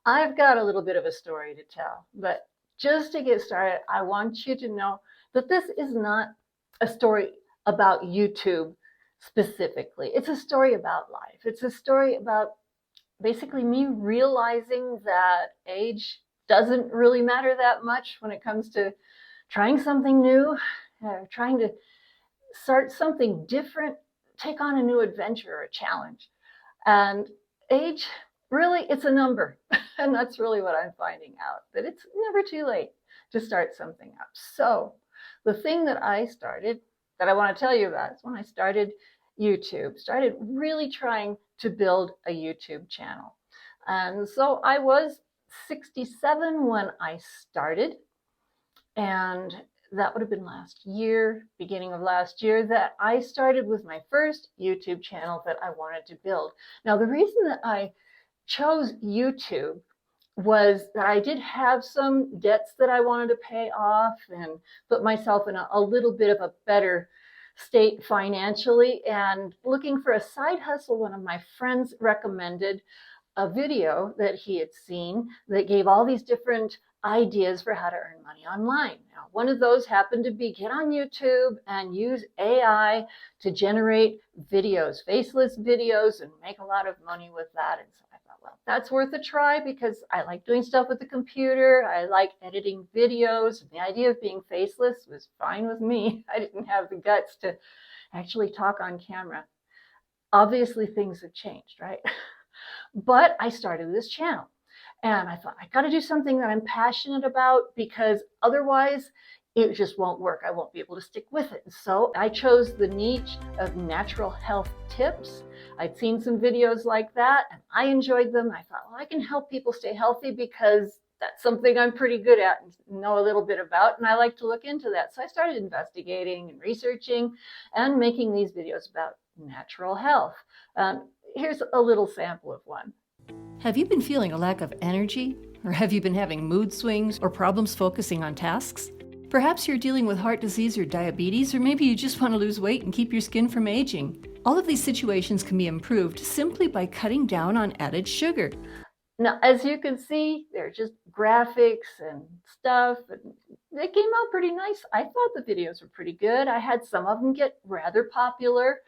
I've got a little bit of a story to tell, but just to get started, I want you to know that this is not a story about YouTube specifically. It's a story about life. It's a story about basically me realizing that age doesn't really matter that much when it comes to trying something new, trying to start something different, take on a new adventure or a challenge. And age, really, it's a number. And that's really what I'm finding out, that it's never too late to start something up. So the thing that I started, that I want to tell you about, is when I started YouTube, started really trying to build a YouTube channel. And so I was 67 when I started, and that would have been last year, beginning of last year, that I started with my first YouTube channel that I wanted to build. Now, the reason that I chose YouTube was that I did have some debts that I wanted to pay off and put myself in a little bit of a better state financially, and looking for a side hustle. One of my friends recommended a video that he had seen that gave all these different ideas for how to earn money online. Now, one of those happened to be get on YouTube and use AI to generate videos, faceless videos, and make a lot of money with that. And so I thought, well, that's worth a try because I like doing stuff with the computer. I like editing videos. And the idea of being faceless was fine with me. I didn't have the guts to actually talk on camera. Obviously, things have changed, right? But I started this channel. And I thought, I got to do something that I'm passionate about, because otherwise it just won't work. I won't be able to stick with it. So I chose the niche of natural health tips. I'd seen some videos like that and I enjoyed them. I thought, well, I can help people stay healthy because that's something I'm pretty good at and know a little bit about. And I like to look into that. So I started investigating and researching and making these videos about natural health. Here's a little sample of one. Have you been feeling a lack of energy? Or have you been having mood swings or problems focusing on tasks? Perhaps you're dealing with heart disease or diabetes, or maybe you just want to lose weight and keep your skin from aging. All of these situations can be improved simply by cutting down on added sugar. Now, as you can see, they're just graphics and stuff. And they came out pretty nice. I thought the videos were pretty good. I had some of them get rather popular,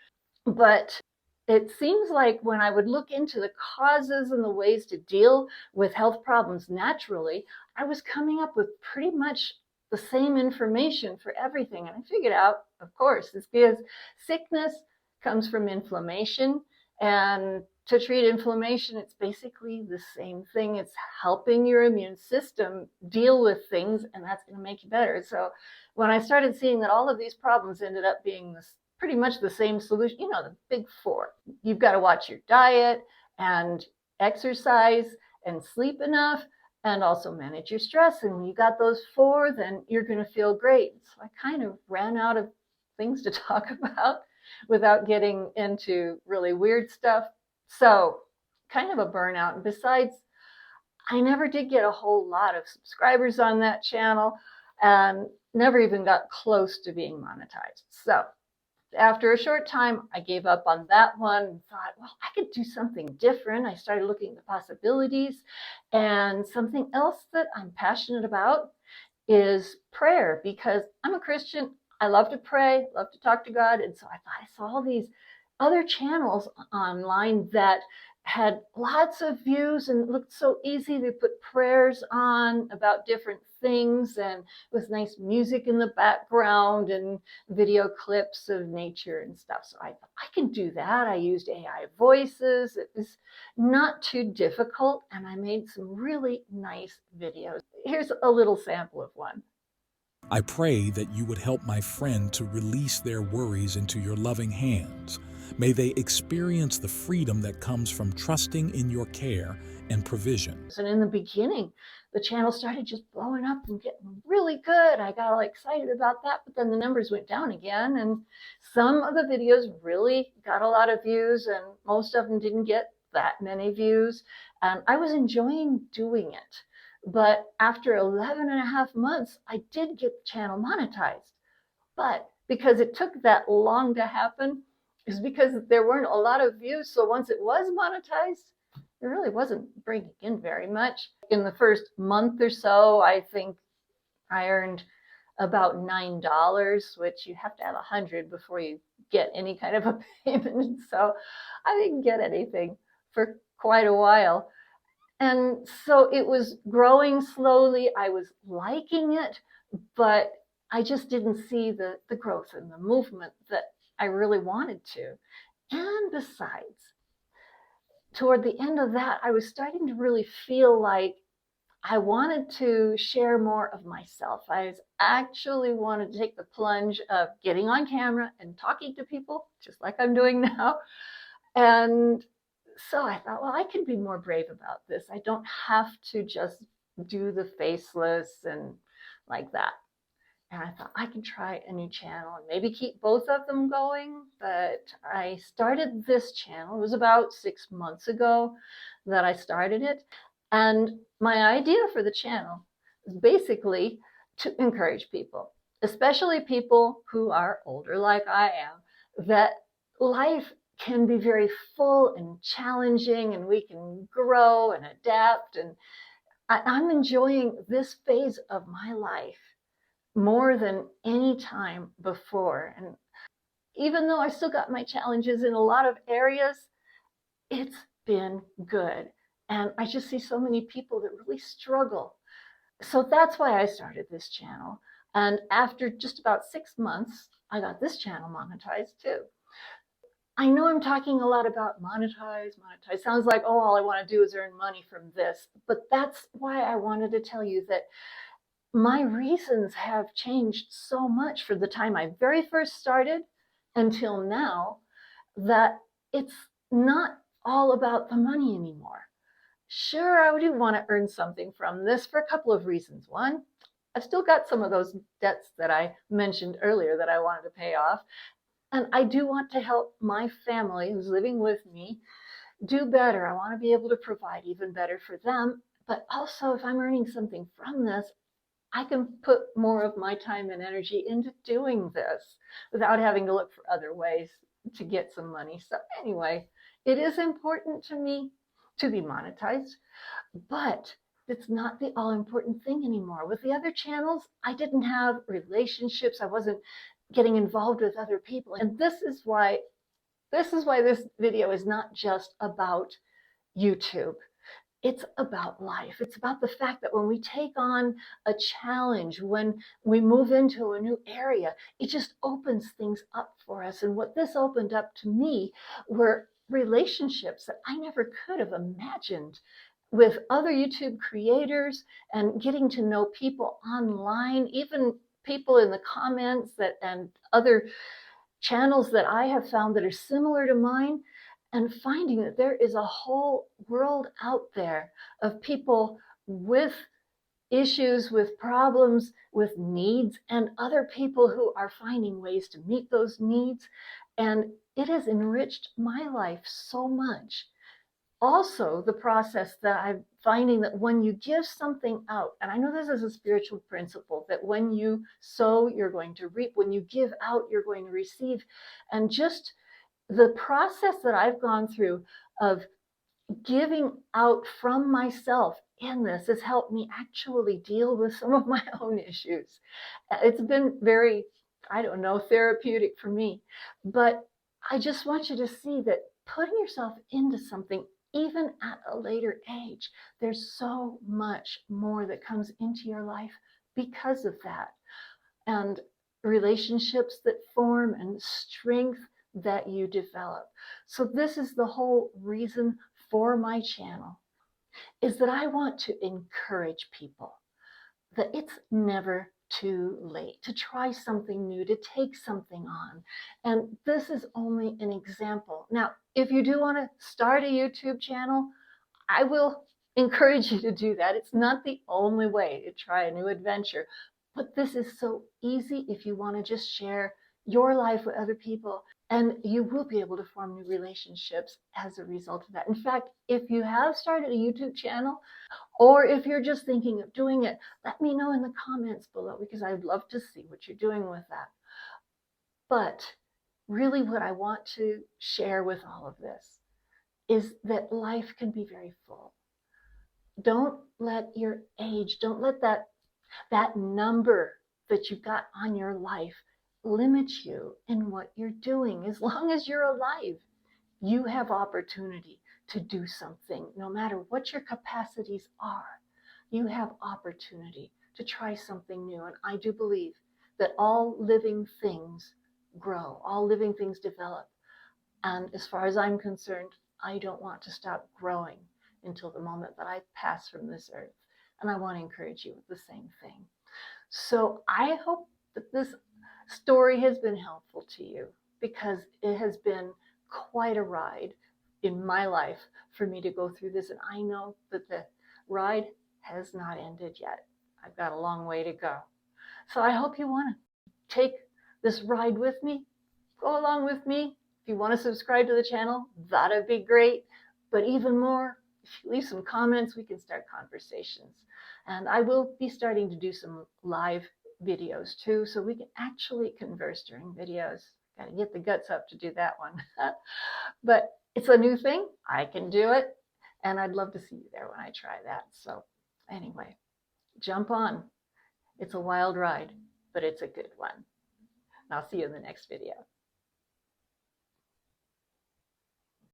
but it seems like when I would look into the causes and the ways to deal with health problems naturally, I was coming up with pretty much the same information for everything. And I figured out, of course, it's because sickness comes from inflammation. And to treat inflammation, it's basically the same thing. It's helping your immune system deal with things, and that's going to make you better. So when I started seeing that all of these problems ended up being pretty much the same solution, the big four. You've got to watch your diet and exercise and sleep enough, and also manage your stress. And when you got those four, then you're going to feel great. So I kind of ran out of things to talk about without getting into really weird stuff. So kind of a burnout. And besides, I never did get a whole lot of subscribers on that channel and never even got close to being monetized. So after a short time, I gave up on that one and thought, well, I could do something different. I started looking at the possibilities, and something else that I'm passionate about is prayer, because I'm a Christian. I love to pray, love to talk to God. And so I thought, I saw all these other channels online that had lots of views and looked so easy. They put prayers on about different things and with nice music in the background and video clips of nature and stuff. So I thought, I can do that. I used AI voices. It was not too difficult, and I made some really nice videos. Here's a little sample of one. I pray that you would help my friend to release their worries into your loving hands. May they experience the freedom that comes from trusting in your care and provision. And in the beginning, the channel started just blowing up and getting really good. I got all excited about that, but then the numbers went down again. And some of the videos really got a lot of views, and most of them didn't get that many views. And I was enjoying doing it. But after 11 and a half months, I did get the channel monetized. But because it took that long to happen, is because there weren't a lot of views. So once it was monetized, it really wasn't bringing in very much. In the first month or so, I think I earned about $9, which you have to have 100 before you get any kind of a payment. So I didn't get anything for quite a while. And so it was growing slowly. I was liking it, but I just didn't see the growth and the movement that I really wanted to. And besides, toward the end of that, I was starting to really feel like I wanted to share more of myself. I actually wanted to take the plunge of getting on camera and talking to people, just like I'm doing now. And so I thought, well, I can be more brave about this. I don't have to just do the faceless and like that. And I thought I can try a new channel and maybe keep both of them going. But I started this channel. It was about 6 months ago that I started it. And my idea for the channel is basically to encourage people, especially people who are older like I am, that life can be very full and challenging and we can grow and adapt. And I'm enjoying this phase of my life more than any time before. And even though I still got my challenges in a lot of areas, it's been good. And I just see so many people that really struggle. So that's why I started this channel. And after just about 6 months, I got this channel monetized too. I know I'm talking a lot about monetize. Sounds like, oh, all I want to do is earn money from this. But that's why I wanted to tell you that my reasons have changed so much from the time I very first started until now, that it's not all about the money anymore. Sure, I do want to earn something from this for a couple of reasons. One, I've still got some of those debts that I mentioned earlier that I wanted to pay off. And I do want to help my family who's living with me do better. I want to be able to provide even better for them. But also, if I'm earning something from this, I can put more of my time and energy into doing this without having to look for other ways to get some money. So anyway, it is important to me to be monetized, but it's not the all important thing anymore. With the other channels, I didn't have relationships. I wasn't getting involved with other people. And this is why this video is not just about YouTube. It's about life. It's about the fact that when we take on a challenge, when we move into a new area, it just opens things up for us. And what this opened up to me were relationships that I never could have imagined with other YouTube creators, and getting to know people online, even people in the comments and other channels that I have found that are similar to mine, and finding that there is a whole world out there of people with issues, with problems, with needs, and other people who are finding ways to meet those needs. And it has enriched my life so much. Also, the process that I'm finding that when you give something out, and I know this is a spiritual principle, that when you sow, you're going to reap. When you give out, you're going to receive. And just the process that I've gone through of giving out from myself in this has helped me actually deal with some of my own issues. It's been very, I don't know, therapeutic for me. But I just want you to see that putting yourself into something, even at a later age, there's so much more that comes into your life because of that. And relationships that form and strength that you develop. So this is the whole reason for my channel, is that I want to encourage people that it's never too late to try something new, to take something on. And this is only an example. Now, if you do want to start a YouTube channel, I will encourage you to do that. It's not the only way to try a new adventure, but this is so easy if you want to just share your life with other people, and you will be able to form new relationships as a result of that. In fact, if you have started a YouTube channel, or if you're just thinking of doing it, let me know in the comments below, because I'd love to see what you're doing with that. But really what I want to share with all of this is that life can be very full. Don't let your age, don't let that number that you've got on your life limit you in what you're doing. As long as you're alive, you have opportunity to do something. No matter what your capacities are, you have opportunity to try something new. And I do believe that all living things grow, all living things develop. And as far as I'm concerned, I don't want to stop growing until the moment that I pass from this earth. And I want to encourage you with the same thing. So I hope that this story has been helpful to you, because it has been quite a ride in my life for me to go through this. And I know that the ride has not ended yet. I've got a long way to go. So I hope you want to take this ride with me. Go along with me. If you want to subscribe to the channel, that'd be great. But even more, if you leave some comments, we can start conversations. And I will be starting to do some live videos too, so we can actually converse during videos. Got to get the guts up to do that one. But it's a new thing. I can do it. And I'd love to see you there when I try that. So anyway, jump on. It's a wild ride, but it's a good one. And I'll see you in the next video.